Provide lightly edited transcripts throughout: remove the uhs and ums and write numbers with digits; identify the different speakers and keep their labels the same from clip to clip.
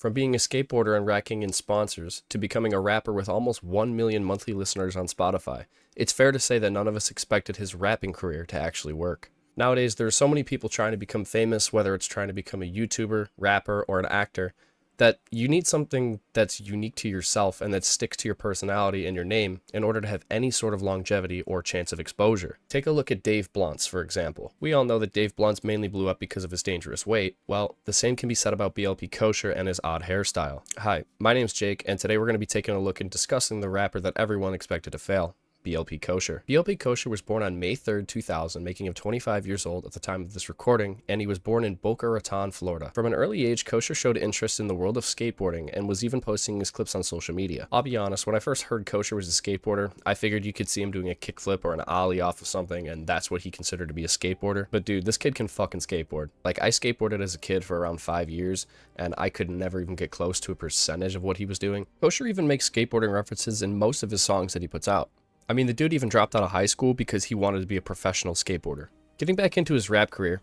Speaker 1: From being a skateboarder and racking in sponsors, to becoming a rapper with almost 1 million monthly listeners on Spotify, it's fair to say that none of us expected his rapping career to actually work. Nowadays, there are so many people trying to become famous, whether it's trying to become a YouTuber, rapper, or an actor, that you need something that's unique to yourself and that sticks to your personality and your name in order to have any sort of longevity or chance of exposure. Take a look at Dave Bluntz, for example. We all know that Dave Bluntz mainly blew up because of his dangerous weight. Well, the same can be said about BLP Kosher and his odd hairstyle. Hi, my name's Jake, and today we're going to be taking a look and discussing the rapper that everyone expected to fail. BLP Kosher. BLP Kosher was born on May 3rd, 2000, making him 25 years old at the time of this recording, and he was born in Boca Raton, Florida. From an early age, Kosher showed interest in the world of skateboarding and was even posting his clips on social media. I'll be honest, when I first heard Kosher was a skateboarder, I figured you could see him doing a kickflip or an ollie off of something, and that's what he considered to be a skateboarder. But dude, this kid can fucking skateboard. Like, I skateboarded as a kid for around 5 years, and I could never even get close to a percentage of what he was doing. Kosher even makes skateboarding references in most of his songs that he puts out. I mean, the dude even dropped out of high school because he wanted to be a professional skateboarder. Getting back into his rap career,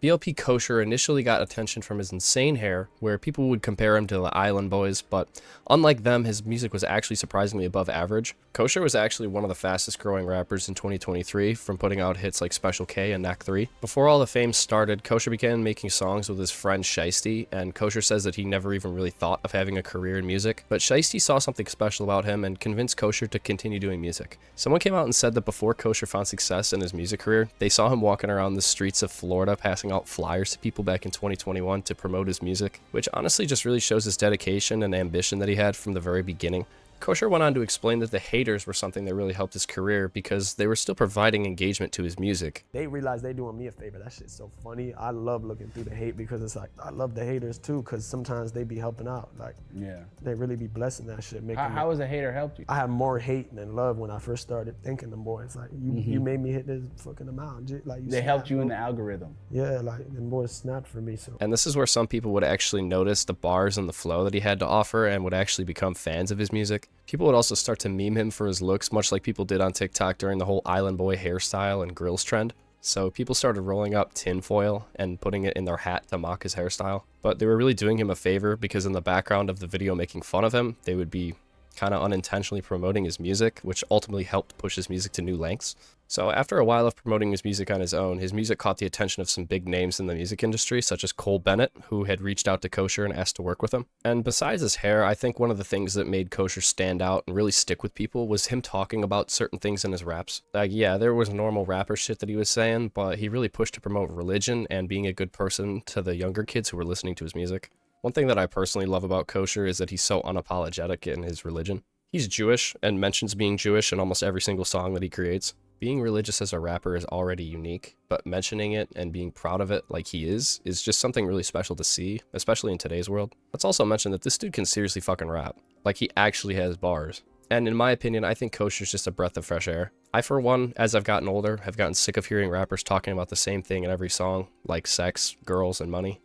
Speaker 1: BLP Kosher initially got attention from his insane hair, where people would compare him to the Island Boys, but unlike them, his music was actually surprisingly above average. Kosher was actually one of the fastest growing rappers in 2023, from putting out hits like Special K and Knack 3. Before all the fame started, Kosher began making songs with his friend Shiesty, and Kosher says that he never even really thought of having a career in music, but Shiesty saw something special about him and convinced Kosher to continue doing music. Someone came out and said that before Kosher found success in his music career, they saw him walking around the streets of Florida passing out flyers to people back in 2021 to promote his music, which honestly just really shows his dedication and ambition that he had from the very beginning. Kosher went on to explain that the haters were something that really helped his career because they were still providing engagement to his music.
Speaker 2: They realize they doing me a favor. That shit's so funny. I love looking through the hate because it's like, I love the haters too, because sometimes they be helping out. Like,
Speaker 3: yeah,
Speaker 2: they really be blessing that shit.
Speaker 3: How has a hater helped you?
Speaker 2: I had more hate than love when I first started thinking them boys. Like, you made me hit this fucking amount. Like,
Speaker 3: they helped you in the algorithm.
Speaker 2: Yeah, like, them boys snapped for me. So.
Speaker 1: And this is where some people would actually notice the bars and the flow that he had to offer and would actually become fans of his music. People would also start to meme him for his looks, much like people did on TikTok during the whole Island Boy hairstyle and grills trend. So people started rolling up tinfoil and putting it in their hat to mock his hairstyle. But they were really doing him a favor because in the background of the video making fun of him, they would be kind of unintentionally promoting his music, which ultimately helped push his music to new lengths. So after a while of promoting his music on his own, his music caught the attention of some big names in the music industry, such as Cole Bennett, who had reached out to Kosher and asked to work with him. And besides his hair, I think one of the things that made Kosher stand out and really stick with people was him talking about certain things in his raps. Like, yeah, there was normal rapper shit that he was saying, but he really pushed to promote religion and being a good person to the younger kids who were listening to his music. One thing that I personally love about Kosher is that he's so unapologetic in his religion. He's Jewish and mentions being Jewish in almost every single song that he creates. Being religious as a rapper is already unique, but mentioning it and being proud of it like he is just something really special to see, especially in today's world. Let's also mention that this dude can seriously fucking rap. Like, he actually has bars. And in my opinion, I think Kosher's just a breath of fresh air. I, for one, as I've gotten older, have gotten sick of hearing rappers talking about the same thing in every song, like sex, girls, and money.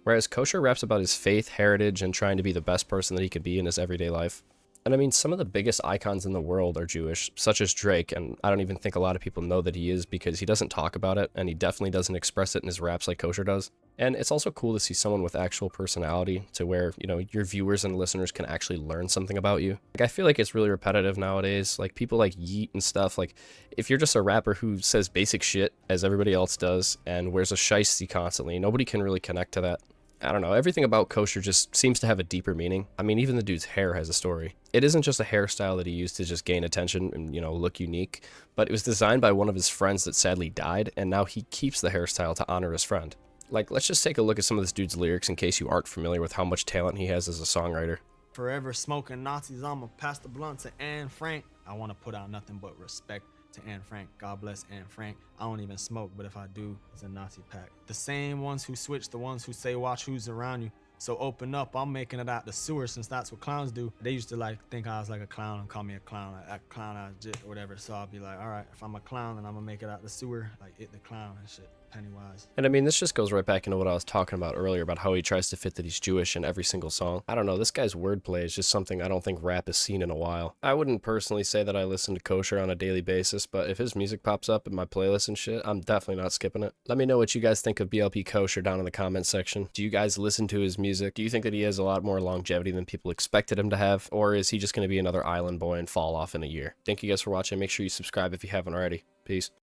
Speaker 1: Whereas Kosher raps about his faith, heritage, and trying to be the best person that he could be in his everyday life. And I mean, some of the biggest icons in the world are Jewish, such as Drake, and I don't even think a lot of people know that he is because he doesn't talk about it, and he definitely doesn't express it in his raps like Kosher does. And it's also cool to see someone with actual personality to where, you know, your viewers and listeners can actually learn something about you. Like, I feel like it's really repetitive nowadays. Like, people like Yeet and stuff, like, if you're just a rapper who says basic shit as everybody else does and wears a shiesty constantly, nobody can really connect to that. I don't know, everything about Kosher just seems to have a deeper meaning. I mean, even the dude's hair has a story. It isn't just a hairstyle that he used to just gain attention and, you know, look unique, but it was designed by one of his friends that sadly died, and now he keeps the hairstyle to honor his friend. Like, let's just take a look at some of this dude's lyrics in case you aren't familiar with how much talent he has as a songwriter.
Speaker 4: Forever smoking Nazis, I'ma pass the blunt to Anne Frank. I want to put out nothing but respect to Anne Frank. God bless Anne Frank. I don't even smoke, but if I do, it's a Nazi pack. The same ones who switch, the ones who say watch who's around you. So open up, I'm making it out the sewer since that's what clowns do. They used to like think I was like a clown and call me a clown, like a clown I or whatever. So I'll be like, all right, if I'm a clown, then I'm gonna make it out the sewer, like it the clown and shit. Pennywise.
Speaker 1: And I mean, this just goes right back into what I was talking about earlier about how he tries to fit that he's Jewish in every single song. I don't know, this guy's wordplay is just something I don't think rap has seen in a while. I wouldn't personally say that I listen to Kosher on a daily basis, but if his music pops up in my playlist and shit, I'm definitely not skipping it. Let me know what you guys think of BLP Kosher down in the comment section. Do you guys listen to his music? Do you think that he has a lot more longevity than people expected him to have? Or is he just going to be another island boy and fall off in a year? Thank you guys for watching. Make sure you subscribe if you haven't already. Peace.